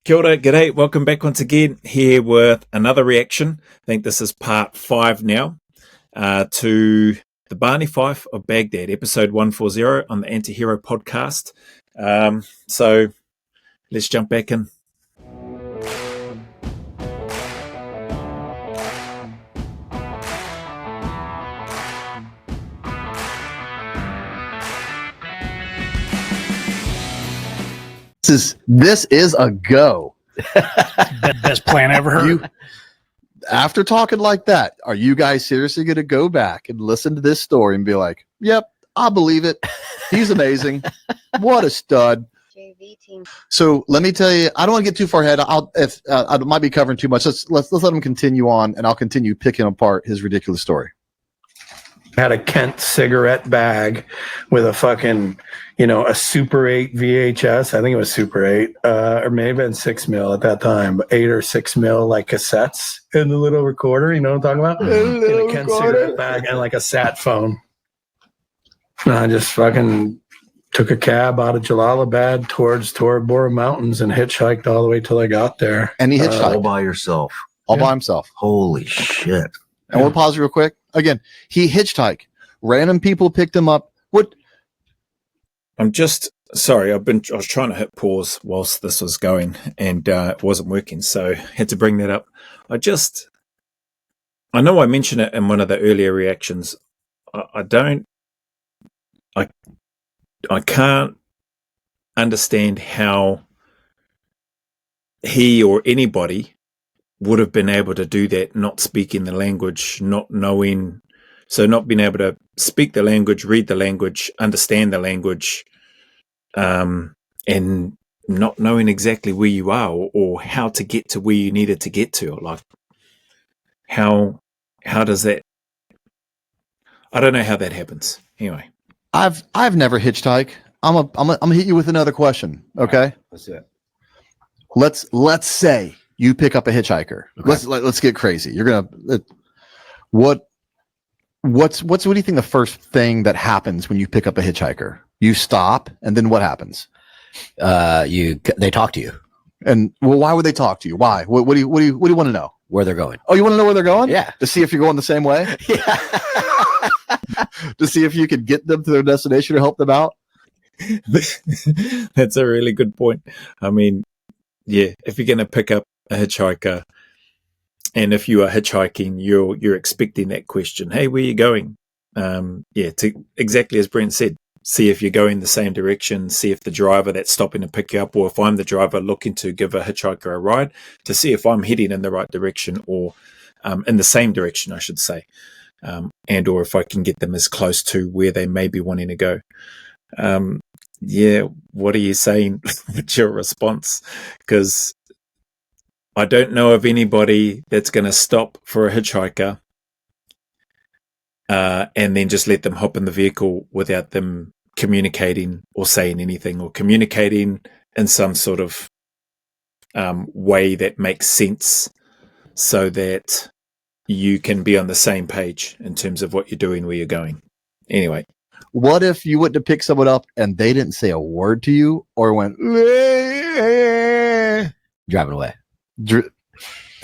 Kia ora, g'day, welcome back once again here with another reaction. I think this is part 5 now to the Barney Fife of Baghdad, episode 140 on the Antihero Podcast. So let's jump back in. This is a go. Best plan I ever heard. After talking like that, are you guys seriously going to go back and listen to this story and be like, yep, I believe it. He's amazing. What a stud. JV team. So let me tell you, I don't want to get too far ahead. I might be covering too much. Let's let him continue on, and I'll continue picking apart his ridiculous story. Had a Kent cigarette bag with a fucking, a Super 8 VHS. I think it was Super 8, or maybe been 6 mil at that time, but 8 or 6 mil like cassettes in the little recorder. You know what I'm talking about? In a Kent cigarette bag and like a sat phone. And I just fucking took a cab out of Jalalabad towards Tora Bora Mountains and hitchhiked all the way till I got there. And he hitchhiked all by yourself. All by himself. Holy shit. And we'll pause real quick. Again, he hitchhiked. Random people picked him up. What? I'm just sorry. I was trying to hit pause whilst this was going, and it wasn't working, so had to bring that up. I know I mentioned it in one of the earlier reactions. I can't understand how he or anybody would have been able to do that, not speaking the language, not knowing, so not being able to speak the language, read the language, understand the language, and not knowing exactly where you are or how to get to where you needed to get to. Like, how does that? I don't know how that happens. Anyway, I've never hitchhiked. I'm gonna hit you with another question. Okay, That's it. let's say you pick up a hitchhiker. Okay. Let's get crazy. You're gonna what do you think the first thing that happens when you pick up a hitchhiker? You stop, and then what happens? They talk to you. And well, why would they talk to you? Why? What do you want to know? Where they're going. Oh, you want to know where they're going? Yeah. To see if you're going the same way? Yeah. To see if you could get them to their destination or help them out? That's a really good point. I mean, yeah, if you're going to pick up a hitchhiker, and if you are hitchhiking, you're expecting that question. Hey, where are you going? Exactly as Brent said, see if you're going the same direction, see if the driver that's stopping to pick you up, or if I'm the driver looking to give a hitchhiker a ride, to see if I'm heading in the right direction or in the same direction, I should say, and or if I can get them as close to where they may be wanting to go. What are you saying with your response? Because I don't know of anybody that's going to stop for a hitchhiker and then just let them hop in the vehicle without them communicating or saying anything, or communicating in some sort of way that makes sense so that you can be on the same page in terms of what you're doing, where you're going. Anyway. What if you went to pick someone up and they didn't say a word to you or went Driving away?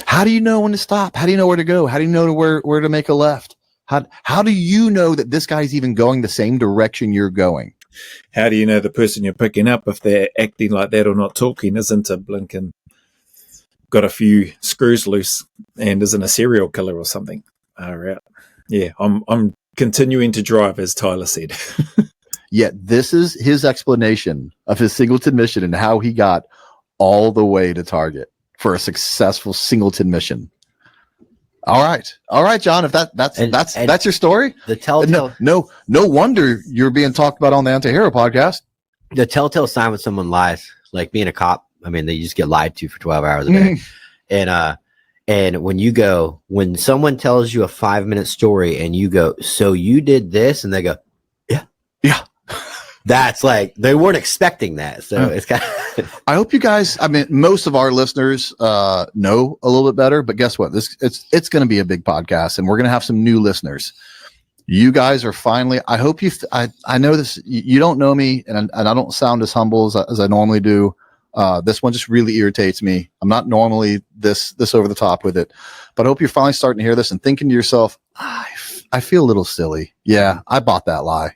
How do you know when to stop? How do you know where to go? How do you know where to make a left? How do you know that this guy's even going the same direction you're going? How do you know the person you're picking up, if they're acting like that or not talking, isn't a blinking got a few screws loose and isn't a serial killer or something? Yeah, I'm continuing to drive, as Tyler said. Yet this is his explanation of his Singleton mission and how he got all the way to target for a successful Singleton mission. All right, John. If that's your story, The telltale no wonder you're being talked about on the Antihero podcast. The telltale sign when someone lies, like being a cop. I mean, they just get lied to for 12 hours a day. And when someone tells you a 5-minute story and you go, so you did this, and they go, yeah. That's like, they weren't expecting that. So it's kind of, I hope you guys, most of our listeners know a little bit better, but guess what? It's going to be a big podcast, and we're going to have some new listeners. You guys are finally, I hope I know this, you don't know me, and I don't sound as humble as I normally do. This one just really irritates me. I'm not normally this over the top with it, but I hope you're finally starting to hear this and thinking to yourself, I feel a little silly. Yeah, I bought that lie.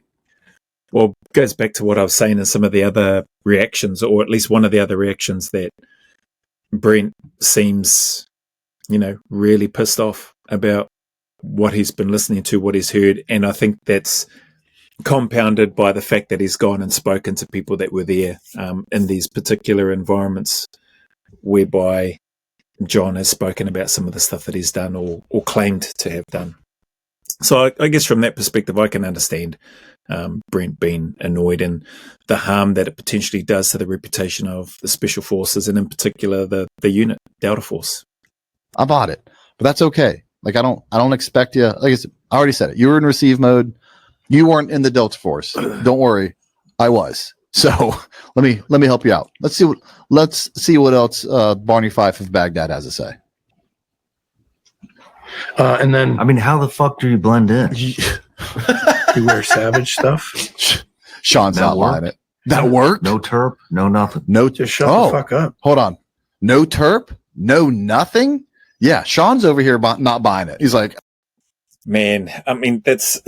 Well, it goes back to what I was saying in some of the other reactions, or at least one of the other reactions, that Brent seems, really pissed off about what he's been listening to, what he's heard. And I think that's compounded by the fact that he's gone and spoken to people that were there in these particular environments whereby John has spoken about some of the stuff that he's done or claimed to have done. So I guess from that perspective, I can understand Brent being annoyed and the harm that it potentially does to the reputation of the Special Forces, and in particular the unit, Delta Force. I bought it, but that's okay. Like I don't expect you. Like I already said it. You were in receive mode. You weren't in the Delta Force. Don't worry, I was. So let me help you out. Let's see what else Barney Fife of Baghdad has to say. And then, I mean, how the fuck do you blend in? you wear Savage stuff. Sean's not lying it. That worked? No terp, no nothing. No, Just shut the fuck up. Hold on. No terp, no nothing. Yeah, Sean's over here not buying it. He's like, man, I mean, that's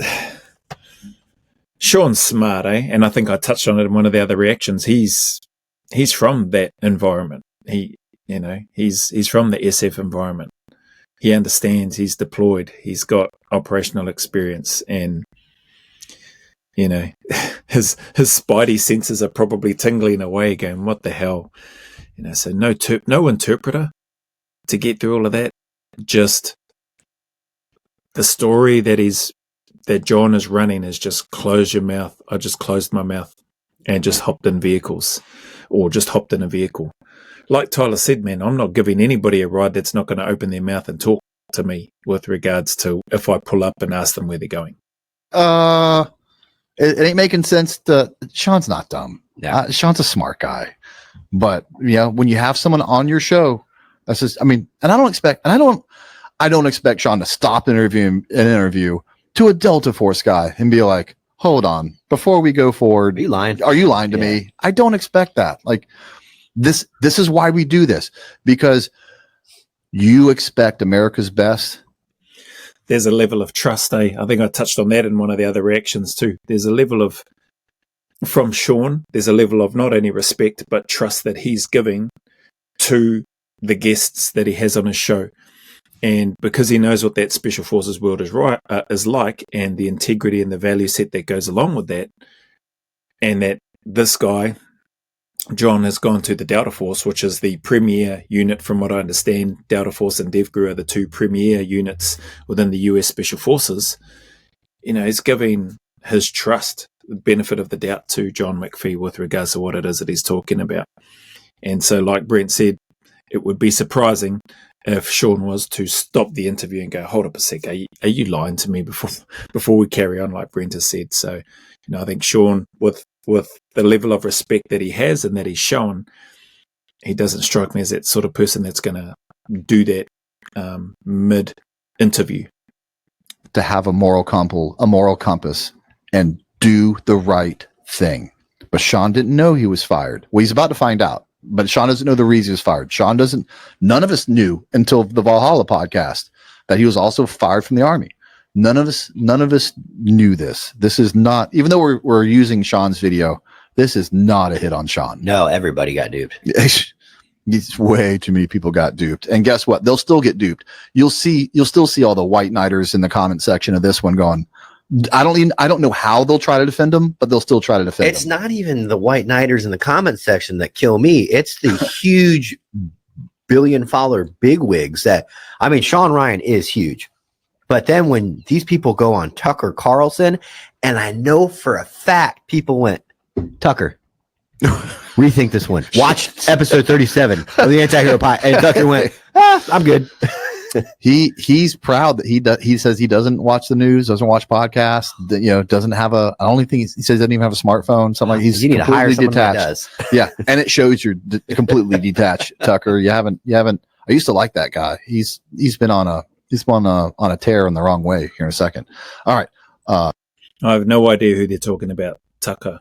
Sean's smart, eh? And I think I touched on it in one of the other reactions. He's from that environment. He's from the SF environment. He understands. He's deployed. He's got operational experience, and his spidey senses are probably tingling away, going, "What the hell?" So no interpreter to get through all of that. Just the story that John is running is just close your mouth. I just closed my mouth and just hopped in vehicles, or just hopped in a vehicle. Like Tyler said, man, I'm not giving anybody a ride that's not going to open their mouth and talk to me with regards to if I pull up and ask them where they're going. It ain't making sense. Sean's not dumb. Yeah. Sean's a smart guy. But when you have someone on your show, that's just, and I don't expect Sean to stop interviewing an interview to a Delta Force guy and be like, hold on, before we go forward, Are you lying to me? I don't expect that. Like this is why we do this, because you expect America's best. There's a level of trust, eh? I think I touched on that in one of the other reactions too. There's a level from Sean, there's a level of not only respect, but trust that he's giving to the guests that he has on his show. And because he knows what that Special Forces world is like, and the integrity and the value set that goes along with that, and that this guy, John, has gone to the Delta Force, which is the premier unit, from what I understand. Delta Force and DevGru are the two premier units within the US Special Forces. He's giving his trust, the benefit of the doubt, to John McPhee with regards to what it is that he's talking about. And so, like Brent said, it would be surprising if Sean was to stop the interview and go, hold up a sec, are you lying to me before we carry on, like Brent has said. So, I think Sean, with the level of respect that he has and that he's shown, he doesn't strike me as that sort of person that's going to do that mid-interview. To have a moral compass and do the right thing. But Sean didn't know he was fired. Well, he's about to find out. But Sean doesn't know the reason he was fired. None of us knew until the Valhalla podcast that he was also fired from the Army. None of us knew this. This is not, even though we're using Sean's video, this is not a hit on Sean. No, everybody got duped. It's way too many people got duped. And guess what? They'll still get duped. You'll still see all the white knighters in the comment section of this one going, I don't know how they'll try to defend him, but they'll still try to defend him. It's not even the white knighters in the comment section that kill me. It's the huge billion follower bigwigs Sean Ryan is huge. But then when these people go on Tucker Carlson, and I know for a fact people went, Tucker, rethink this one. Watch episode 37 of the Antihero Podcast. And Tucker went, I'm good. He's proud that he says he doesn't watch the news, doesn't watch podcasts, doesn't have I don't think he says doesn't even have a smartphone. Something like he's you need to hire someone detached. that does. Yeah, and it shows you're completely detached, Tucker. You haven't. I used to like that guy. He's been on a tear in the wrong way here in a second. All right. I have no idea who they're talking about. Tucker,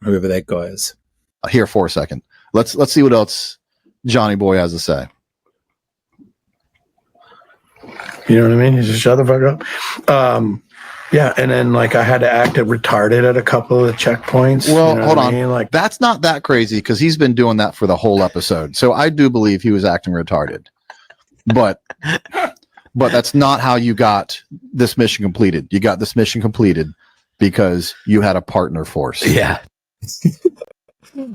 whoever that guy is. Here for a second. Let's see what else Johnny Boy has to say. You know what I mean? He just shut the fuck up. Yeah, and then like I had to act retarded at a couple of the checkpoints. Well, you know hold what I on. mean? Like That's not that crazy because he's been doing that for the whole episode. So I do believe he was acting retarded. But that's not how you got this mission completed. You got this mission completed because you had a partner force. Yeah.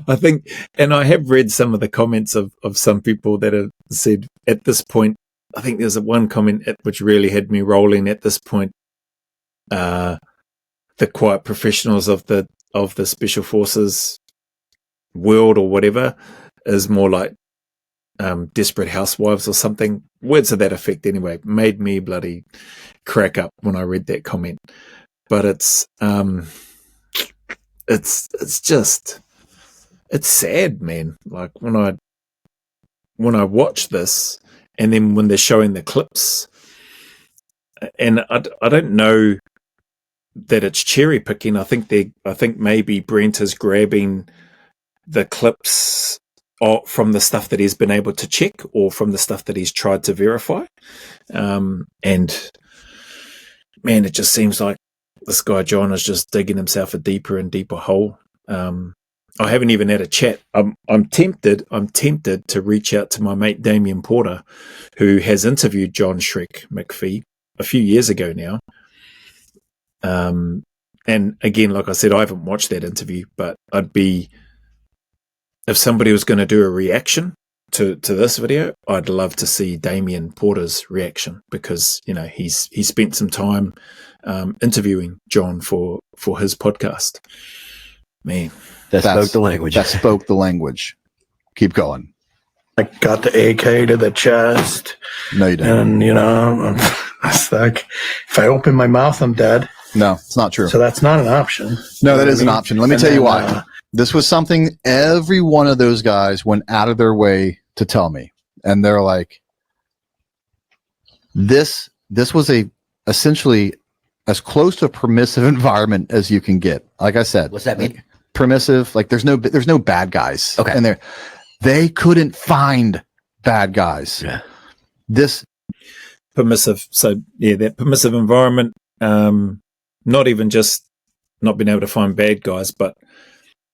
I think, and I have read some of the comments of some people that have said at this point, I think there's one comment which really had me rolling at this point. The quiet professionals of the special forces world or whatever is more like Desperate Housewives or something. Words of that effect anyway. Made me bloody crack up when I read that comment. But it's just, it's sad, man. Like when I watch this and then when they're showing the clips, and I don't know that it's cherry picking. I think maybe Brent is grabbing the clips from the stuff that he's been able to check or from the stuff that he's tried to verify. And man, it just seems like this guy John is just digging himself a deeper and deeper hole. I haven't even had a chat. I'm tempted to reach out to my mate Damien Porter, who has interviewed John Shrek McPhee a few years ago now. And again, like I said, I haven't watched that interview, but if somebody was going to do a reaction to this video, I'd love to see Damien Porter's reaction because, you know, he's spent some time interviewing John for his podcast. Man, That spoke the language. That spoke the language. Keep going. I got the AK to the chest. No, you didn't. And, you know, it's like, if I open my mouth, I'm dead. No, it's not true. So that's not an option. No, that is an option. Let me tell you why. This was something every one of those guys went out of their way to tell me. And they're like, this was essentially as close to a permissive environment as you can get. Like I said. What's that mean? Like, permissive, like there's no bad guys. Okay. And they couldn't find bad guys. Yeah. This permissive. So yeah, that permissive environment, not even just not being able to find bad guys, but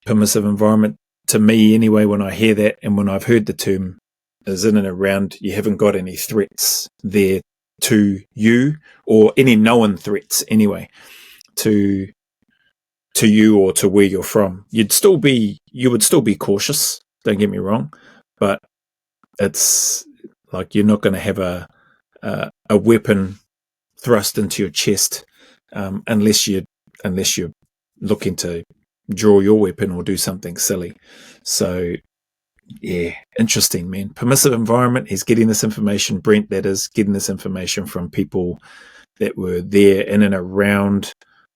permissive environment to me anyway, when I hear that and when I've heard the term, is in and around you haven't got any threats there to you or any known threats anyway to you or to where you're from. You would still be cautious, don't get me wrong, but it's like you're not going to have a weapon thrust into your chest unless you're looking to draw your weapon or do something silly. So yeah, interesting, man. Permissive environment. He's getting this information, Brent, that is, getting this information from people that were there in and around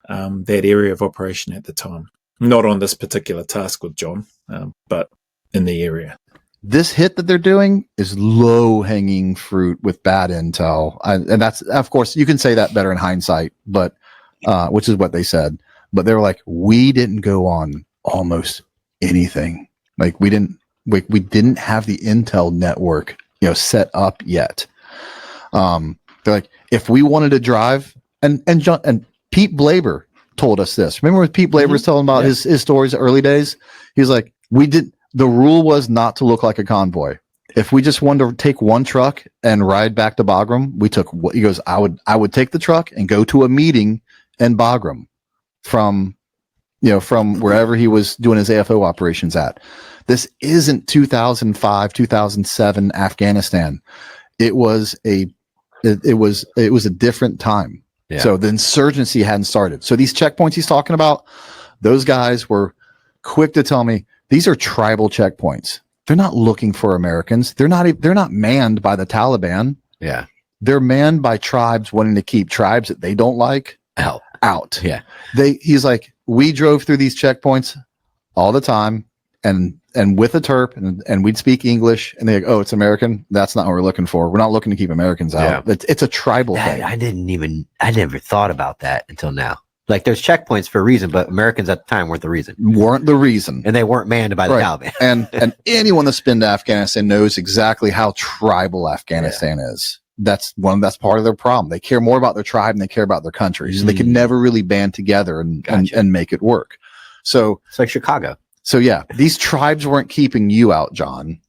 that area of operation at the time. Not on this particular task with John, but in the area. This hit that they're doing is low-hanging fruit with bad intel. And that's, of course, you can say that better in hindsight, but which is what they said. But they were like, we didn't go on almost anything. Like we didn't have the intel network, set up yet. They're like, if we wanted to drive, and Pete Blaber told us this. Remember when Pete Blaber was telling about his stories early days? He was like, the rule was not to look like a convoy. If we just wanted to take one truck and ride back to Bagram, he goes, I would take the truck and go to a meeting in Bagram from wherever he was doing his AFO operations at. This isn't 2005, 2007 Afghanistan. It was a different time. Yeah. So the insurgency hadn't started. So these checkpoints he's talking about, those guys were quick to tell me these are tribal checkpoints. They're not looking for Americans. They're not manned by the Taliban. Yeah. They're manned by tribes wanting to keep tribes that they don't like out. Yeah. He's like, we drove through these checkpoints all the time and with a terp and we'd speak English and they're like, oh, it's American. That's not what we're looking for. We're not looking to keep Americans out. It's a tribal thing. I never thought about that until now. Like there's checkpoints for a reason, but Americans at the time weren't the reason. And they weren't manned by the Taliban. and anyone that's been to Afghanistan knows exactly how tribal Afghanistan is. That's part of their problem. They care more about their tribe than they care about their country. So they could never really band together and make it work. So it's like Chicago. So yeah, these tribes weren't keeping you out, John.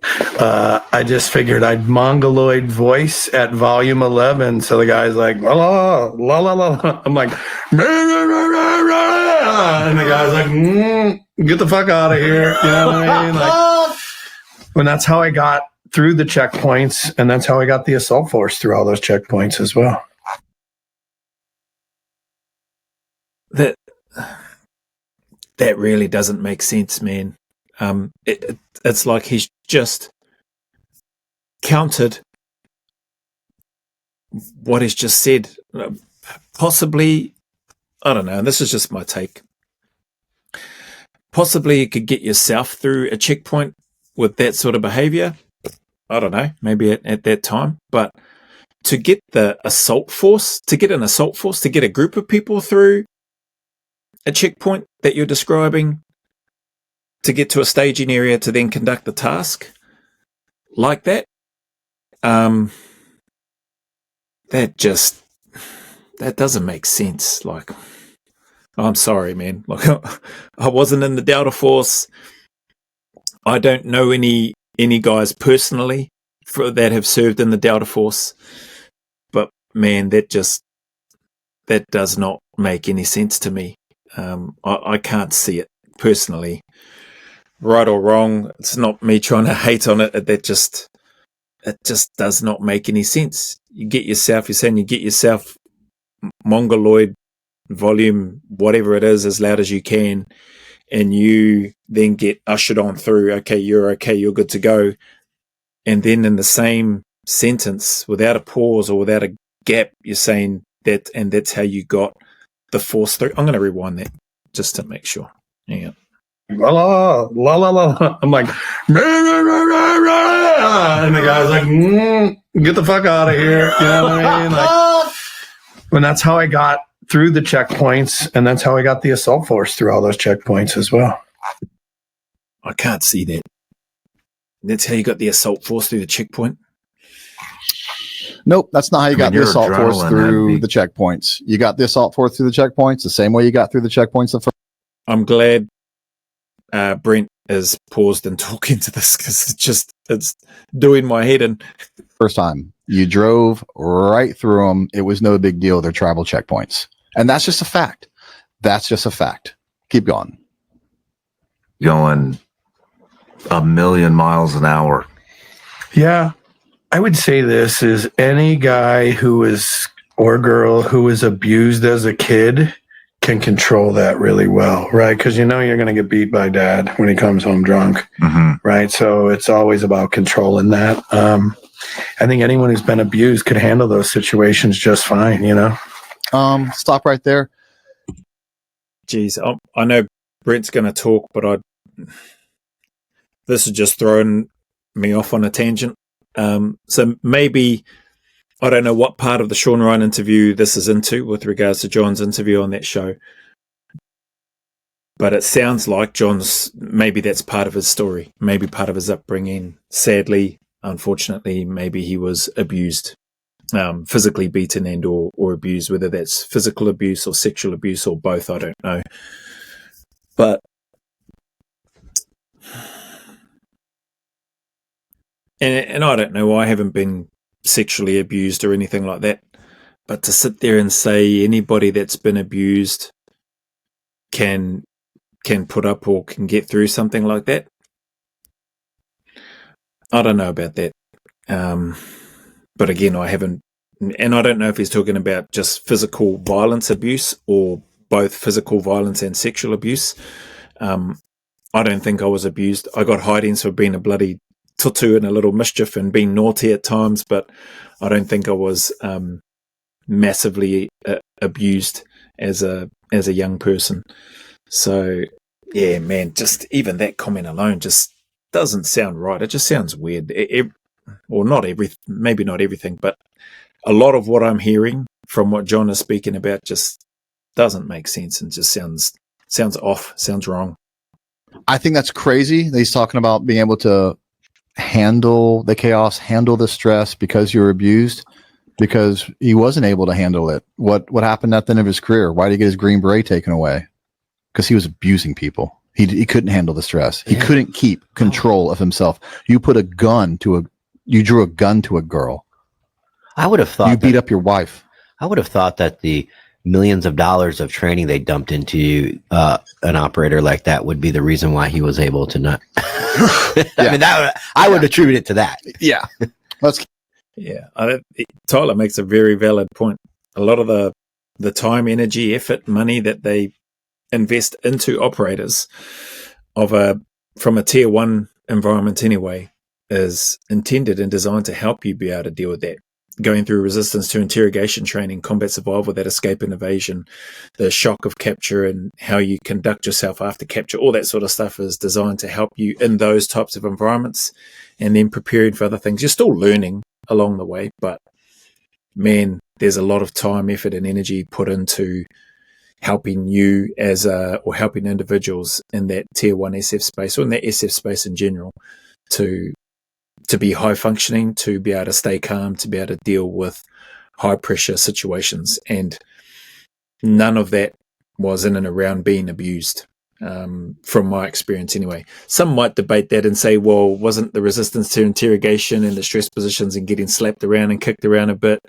I just figured I'd mongoloid voice at volume 11. So the guy's like, la la la la la. I'm like, rah, rah, rah, rah, rah. And the guy's like, get the fuck out of here. You know what I mean? Like, and that's how I got through the checkpoints, and that's how I got the assault force through all those checkpoints as well. That really doesn't make sense, man. It's like he's just countered what he's just said. Possibly, I don't know, this is just my take. Possibly you could get yourself through a checkpoint with that sort of behavior. I don't know, maybe at that time. But to get an assault force, to get a group of people through a checkpoint that you're describing, to get to a staging area to then conduct the task like that, that doesn't make sense. Like, I'm sorry, man. Like, I wasn't in the Delta Force. I don't know any guys personally that have served in the Delta Force, but man, that does not make any sense to me. I can't see it personally. Right or wrong, it's not me trying to hate on it. It just does not make any sense. You're saying you get yourself mongoloid volume, whatever it is, as loud as you can, and you then get ushered on through. Okay, you're good to go. And then in the same sentence, without a pause or without a gap, you're saying that, and that's how you got the force through. I'm going to rewind that just to make sure. Yeah. La la la la la. I'm like, rah, rah, rah, rah, rah. And the guy's like, get the fuck out of here. You know what I mean? Like, and that's how I got through the checkpoints, and that's how I got the assault force through all those checkpoints as well. I can't see that. That's how you got the assault force through the checkpoint? Nope, that's not how you got the assault force through the checkpoints. You got the assault force through the checkpoints the same way you got through the checkpoints the first. I'm glad Brent is paused and talking to this, because it's doing my head in. First time you drove right through them, it was no big deal. They're tribal checkpoints, and that's just a fact. Keep going. Going 1,000,000 miles an hour. Yeah, I would say this is any guy who is, or girl who was abused as a kid can control that really well, right? Because you know you're going to get beat by dad when he comes home drunk, right? So it's always about controlling that. I think anyone who's been abused could handle those situations just fine, you know? Stop right there. Geez, I know Brent's going to talk, but this is just throwing me off on a tangent. So maybe, I don't know what part of the Sean Ryan interview this is into with regards to John's interview on that show, but it sounds like maybe that's part of his story, maybe part of his upbringing. Sadly, unfortunately, maybe he was abused, physically beaten and or abused, whether that's physical abuse or sexual abuse or both, I don't know. But and I don't know, I haven't been sexually abused or anything like that, but to sit there and say anybody that's been abused can put up or can get through something like that, I don't know about that. But again, I haven't, and I don't know if he's talking about just physical violence abuse or both physical violence and sexual abuse. I don't think I was abused. I got hidings for being a bloody tutu and a little mischief and being naughty at times, but I don't think I was massively abused as a young person. So yeah, man, just even that comment alone just doesn't sound right. It just sounds weird. Or not maybe not everything, but a lot of what I'm hearing from what John is speaking about just doesn't make sense and just sounds off, sounds wrong. I think that's crazy that he's talking about being able to handle the chaos, handle the stress because you were abused, because he wasn't able to handle it. What happened at the end of his career? Why did he get his Green Beret taken away? Because he was abusing people. He couldn't handle the stress. He couldn't keep control of himself. You drew a gun to a girl. I would have thought you beat up your wife. I would have thought that the millions of dollars of training they dumped into an operator like that would be the reason why he was able to not. I mean, I would attribute it to that. Yeah. Tyler makes a very valid point. A lot of the time, energy, effort, money that they invest into operators from a tier 1 environment anyway is intended and designed to help you be able to deal with that. Going through resistance to interrogation training, combat survival, that escape and evasion, the shock of capture and how you conduct yourself after capture, all that sort of stuff is designed to help you in those types of environments and then preparing for other things. You're still learning along the way, but man, there's a lot of time, effort and energy put into helping you or helping individuals in that tier 1 SF space or in that SF space in general to be high functioning, to be able to stay calm, to be able to deal with high pressure situations. And none of that was in and around being abused, from my experience anyway. Some might debate that and say, well, wasn't the resistance to interrogation and the stress positions and getting slapped around and kicked around a bit,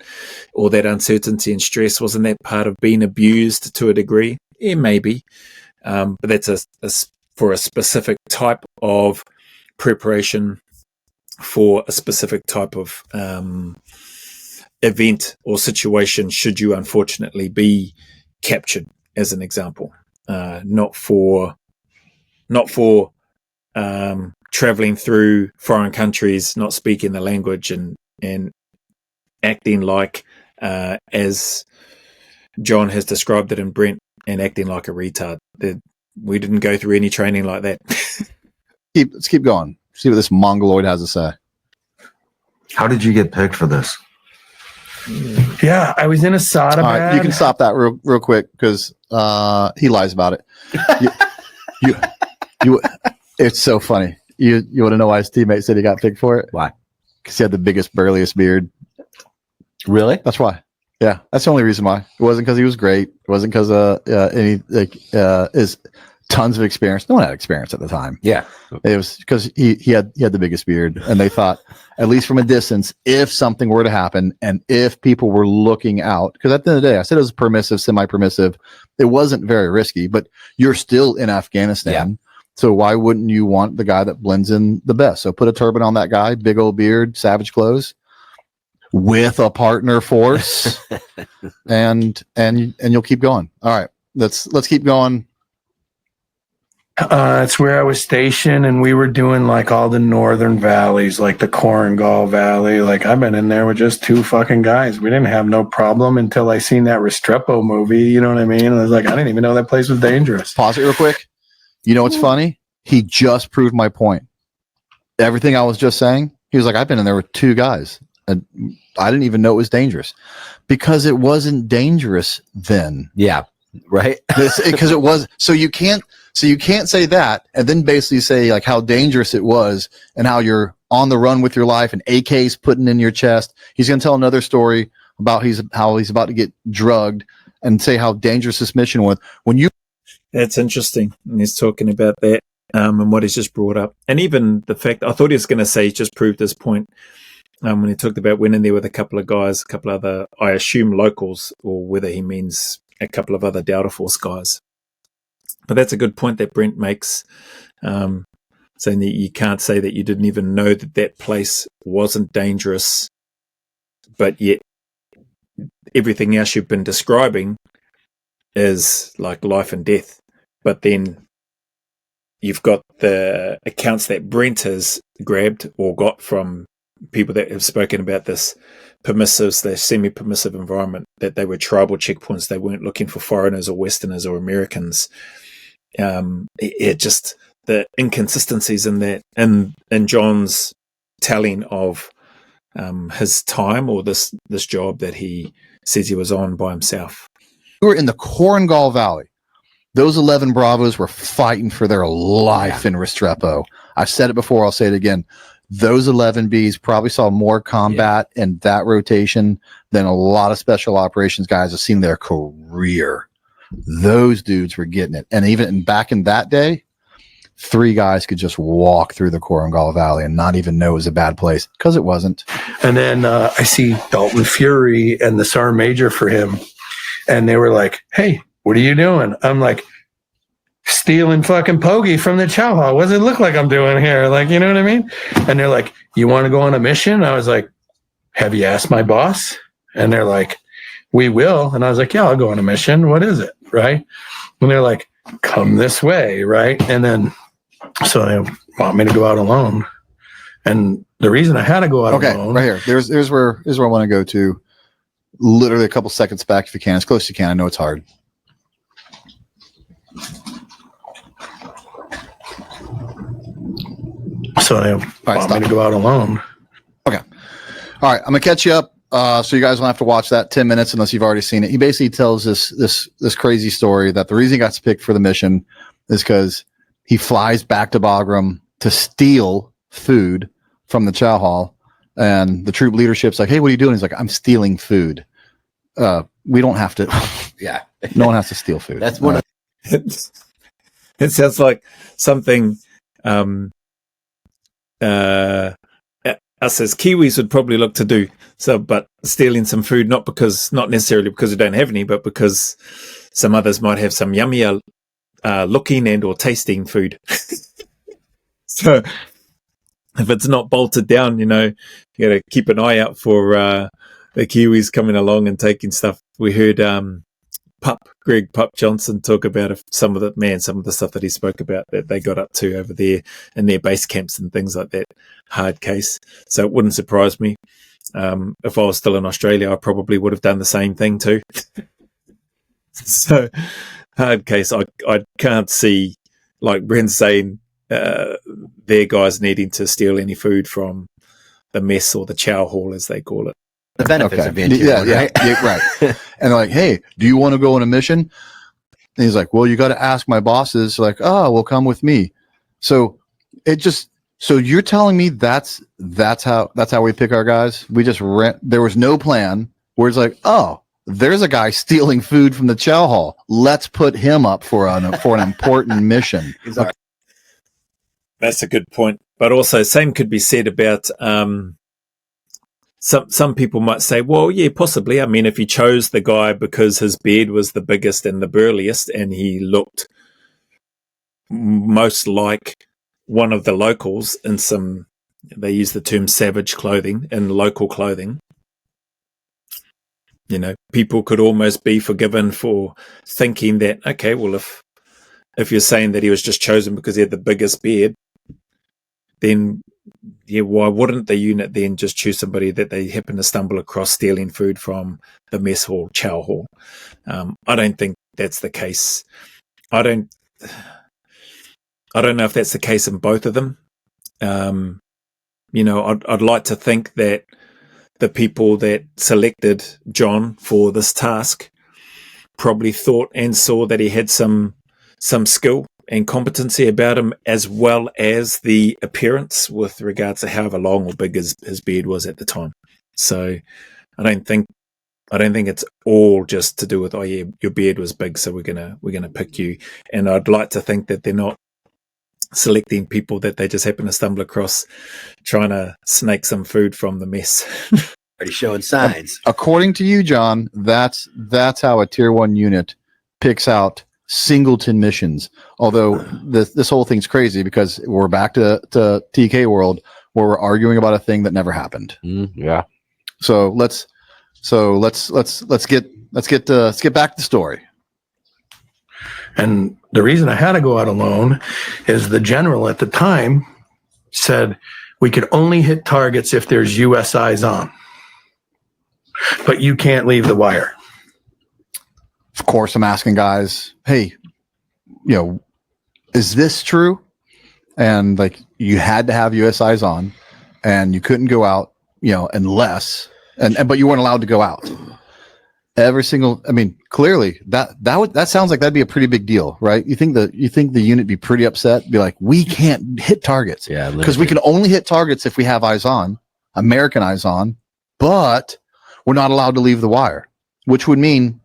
or that uncertainty and stress, wasn't that part of being abused to a degree? Yeah, maybe. But that's for a specific type of preparation for a specific type of event or situation, should you unfortunately be captured, as an example. Not for traveling through foreign countries, not speaking the language and acting like, as John has described it in Brent, and acting like a retard. We didn't go through any training like that. Let's keep going. See what this mongoloid has to say. How did you get picked for this? Yeah, I was in a soda All right, bag. you can stop that real quick because he lies about it. You it's so funny. You want to know why his teammate said he got picked for it? Why? Because he had the biggest, burliest beard. Really? That's why. Yeah, that's the only reason why. It wasn't because he was great. It wasn't because his tons of experience. No one had experience at the time. Yeah. It was because he had the biggest beard, and they thought, at least from a distance, if something were to happen and if people were looking out, because at the end of the day, I said it was permissive, semi-permissive. It wasn't very risky, but you're still in Afghanistan. Yeah. So why wouldn't you want the guy that blends in the best? So put a turban on that guy, big old beard, savage clothes, with a partner force, and you'll keep going. All right, let's keep going. It's where I was stationed, and we were doing like all the northern valleys, like the Korengal Valley. Like, I've been in there with just 2 fucking guys. We didn't have no problem until I seen that Restrepo movie. You know what I mean? And I was like, I didn't even know that place was dangerous. Pause it real quick. You know what's funny? He just proved my point. Everything I was just saying, he was like, I've been in there with 2 guys, and I didn't even know it was dangerous because it wasn't dangerous then. Yeah, right. Because it was. So you can't say that and then basically say like how dangerous it was and how you're on the run with your life and AK's putting in your chest. He's going to tell another story about how he's about to get drugged and say how dangerous this mission was. That's interesting. And he's talking about that and what he's just brought up. And even the fact, I thought he was going to say he just proved his point when he talked about went in there with a couple of guys, a couple other, I assume locals, or whether he means a couple of other Delta Force guys. But that's a good point that Brent makes, saying that you can't say that you didn't even know that place wasn't dangerous, but yet everything else you've been describing is like life and death. But then you've got the accounts that Brent has grabbed or got from people that have spoken about this permissive, semi-permissive environment, that they were tribal checkpoints. They weren't looking for foreigners or Westerners or Americans. Just the inconsistencies in that, in John's telling of his time or this job that he says he was on by himself. We were in the Korengal Valley. Those 11 Bravos were fighting for their life in Restrepo. I've said it before. I'll say it again. Those 11 Bs probably saw more combat in that rotation than a lot of special operations guys have seen their career. Those dudes were getting it. And even back in that day, 3 guys could just walk through the Korengal Valley and not even know it was a bad place, because it wasn't. And then I see Dalton Fury and the Sergeant Major for him. And they were like, hey, what are you doing? I'm like, stealing fucking Pogie from the chow hall. What does it look like I'm doing here? Like, you know what I mean? And they're like, you want to go on a mission? I was like, have you asked my boss? And they're like, we will. And I was like, yeah, I'll go on a mission. What is it? Right. And they're like, come this way. Right. And then, so they want me to go out alone. And the reason I had to go out alone. Right here. Here's where I want to go to. Literally a couple seconds back, if you can, as close as you can. I know it's hard. So they want me to go out alone. Okay. All right. I'm gonna catch you up. So you guys don't have to watch that 10 minutes unless you've already seen it. He basically tells this crazy story that the reason he got picked for the mission is because he flies back to Bagram to steal food from the chow hall, and the troop leadership's like, "Hey, what are you doing?" He's like, "I'm stealing food." We don't have to. Yeah. No one has to steal food. That's one of It sounds like something us as Kiwis would probably look to do. So, but stealing some food, not necessarily because we don't have any, but because some others might have some yummier looking and or tasting food. So if it's not bolted down, you got to keep an eye out for the Kiwis coming along and taking stuff. We heard Greg Pup Johnson talk about some of the stuff that he spoke about that they got up to over there in their base camps and things like that. Hard case. So it wouldn't surprise me. If I was still in Australia, I probably would have done the same thing too. So hard case. I can't see, like Brent's saying, their guys needing to steal any food from the mess or the chow hall, as they call it. the benefits of being right. And they're like, "Hey, do you want to go on a mission?" And he's like, "Well, you got to ask my bosses." Like, "Oh, well, come with me." So so you're telling me that's how we pick our guys? We just there was no plan. Where it's like, "Oh, there's a guy stealing food from the chow hall. Let's put him up for an important mission." Okay. That's a good point. But also, same could be said about some people might say, well, yeah, possibly. I mean, if he chose the guy because his beard was the biggest and the burliest and he looked most like one of the locals in some, they use the term savage clothing, in local clothing, people could almost be forgiven for thinking that, okay, well, if you're saying that he was just chosen because he had the biggest beard, then why wouldn't the unit then just choose somebody that they happen to stumble across stealing food from the mess hall, chow hall? I don't think that's the case. I don't know if that's the case in both of them. I'd like to think that the people that selected John for this task probably thought and saw that he had some skill and competency about him, as well as the appearance with regards to however long or big his beard was at the time. So I don't think it's all just to do with, oh yeah, your beard was big, so we're gonna pick you. And I'd like to think that they're not selecting people that they just happen to stumble across trying to snake some food from the mess. Already showing signs. According to you, John, that's how a tier 1 unit picks out singleton missions. Although this whole thing's crazy because we're back to TK world where we're arguing about a thing that never happened. Yeah. So let's get back to the story. And the reason I had to go out alone is the general at the time said we could only hit targets if there's US eyes on, but you can't leave the wire. Of course, I'm asking guys, hey, is this true? And like, you had to have US eyes on and you couldn't go out unless but you weren't allowed to go out. Clearly that sounds like that'd be a pretty big deal, right? You think the unit be pretty upset, be like, we can't hit targets, because we can only hit targets if we have eyes on, American eyes on, but we're not allowed to leave the wire, which would mean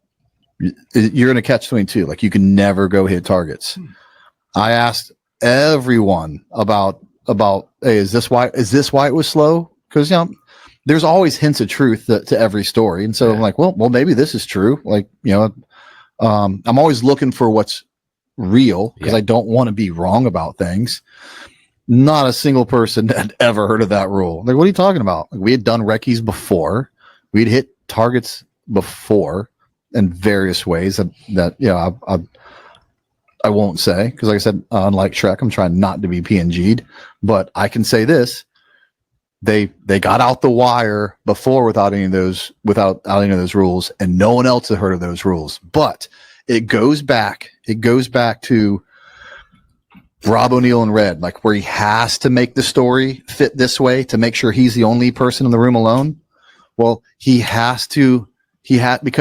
you're in a catch-22. Like, you can never go hit targets. I asked everyone about, hey, is this why it was slow? Because there's always hints of truth to every story, and so I'm like, well, maybe this is true. Like, I'm always looking for what's real, because I don't want to be wrong about things. Not a single person had ever heard of that rule. Like, what are you talking about? Like, we had done recce's before. We'd hit targets before in various ways that I won't say, because like I said, unlike Shrek, I'm trying not to be PNG'd, but I can say this: they got out the wire before without any of those rules, and no one else had heard of those rules. But it goes back to Rob O'Neill in Red, like, where he has to make the story fit this way to make sure he's the only person in the room alone. Well, because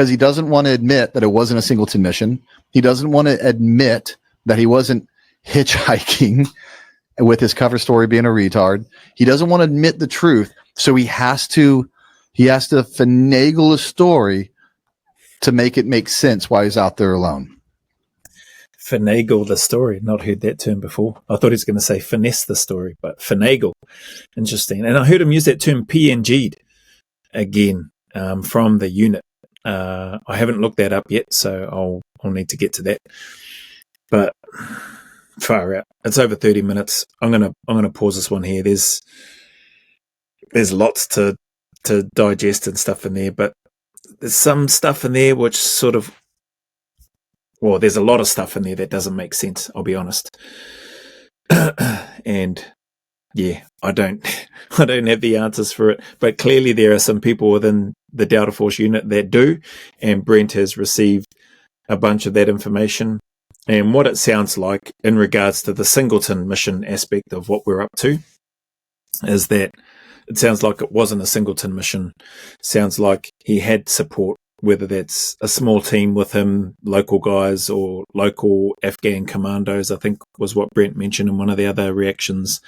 he doesn't want to admit that it wasn't a Singleton mission. He doesn't want to admit that he wasn't hitchhiking with his cover story being a retard. He doesn't want to admit the truth. So he has to finagle a story to make it make sense why he's out there alone. Finagle the story. Not heard that term before. I thought he was going to say finesse the story, but finagle. Interesting. And I heard him use that term PNG'd again, from the unit. I haven't looked that up yet, so I'll need to get to that. But far out. It's over 30 minutes. I'm gonna pause this one here. There's lots to digest and stuff in there, but there's some stuff in there which there's a lot of stuff in there that doesn't make sense, I'll be honest. And yeah, I don't have the answers for it, but clearly there are some people within the Delta Force unit that do, and Brent has received a bunch of that information. And what it sounds like in regards to the Singleton mission aspect of what we're up to is that it sounds like it wasn't a Singleton mission. Sounds like he had support, whether that's a small team with him, local guys, or local Afghan commandos, I think was what Brent mentioned in one of the other reactions,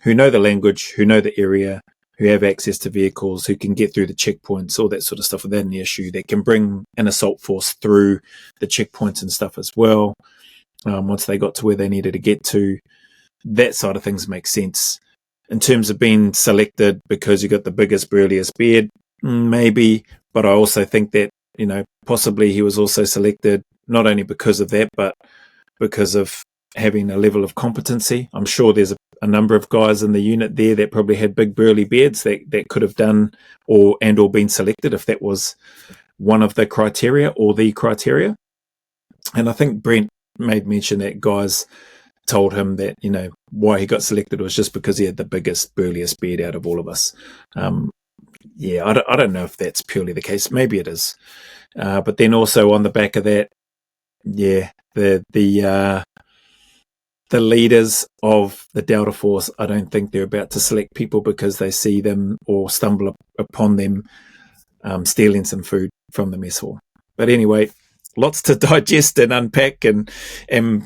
who know the language, who know the area, who have access to vehicles, who can get through the checkpoints, all that sort of stuff without any issue, that can bring an assault force through the checkpoints and stuff as well. Once they got to where they needed to get to, that side of things makes sense. In terms of being selected because you got the biggest, burliest beard, maybe, but I also think that, possibly he was also selected not only because of that, but because of having a level of competency. I'm sure there's a number of guys in the unit there that probably had big burly beards that could have done or been selected if that was one of the criteria or the criteria. And I think Brent made mention that guys told him that, why he got selected was just because he had the biggest, burliest beard out of all of us. I don't know if that's purely the case. Maybe it is. But then also on the back of that, the leaders of the Delta Force, I don't think they're about to select people because they see them or stumble upon them stealing some food from the mess hall. But anyway, lots to digest and unpack and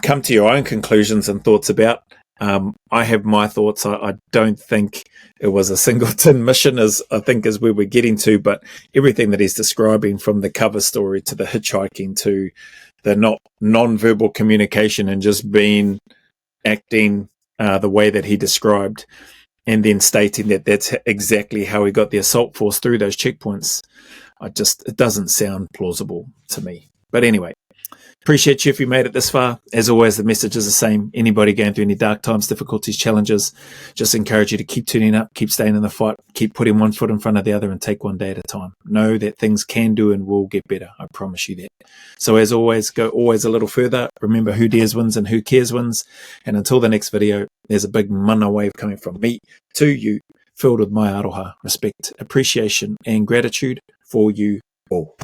come to your own conclusions and thoughts about. I have my thoughts. I don't think it was a Singleton mission, as I think is where we're getting to, but everything that he's describing, from the cover story to the hitchhiking to the non-verbal communication and just acting the way that he described, and then stating that that's exactly how he got the assault force through those checkpoints, it doesn't sound plausible to me. But anyway, appreciate you if you made it this far. As always, the message is the same. Anybody going through any dark times, difficulties, challenges, just encourage you to keep tuning up, keep staying in the fight, keep putting one foot in front of the other, and take one day at a time. Know that things can do and will get better. I promise you that. So as always, go always a little further. Remember, who dares wins and who cares wins. And until the next video, there's a big mana wave coming from me to you, filled with my aroha, respect, appreciation, and gratitude for you all.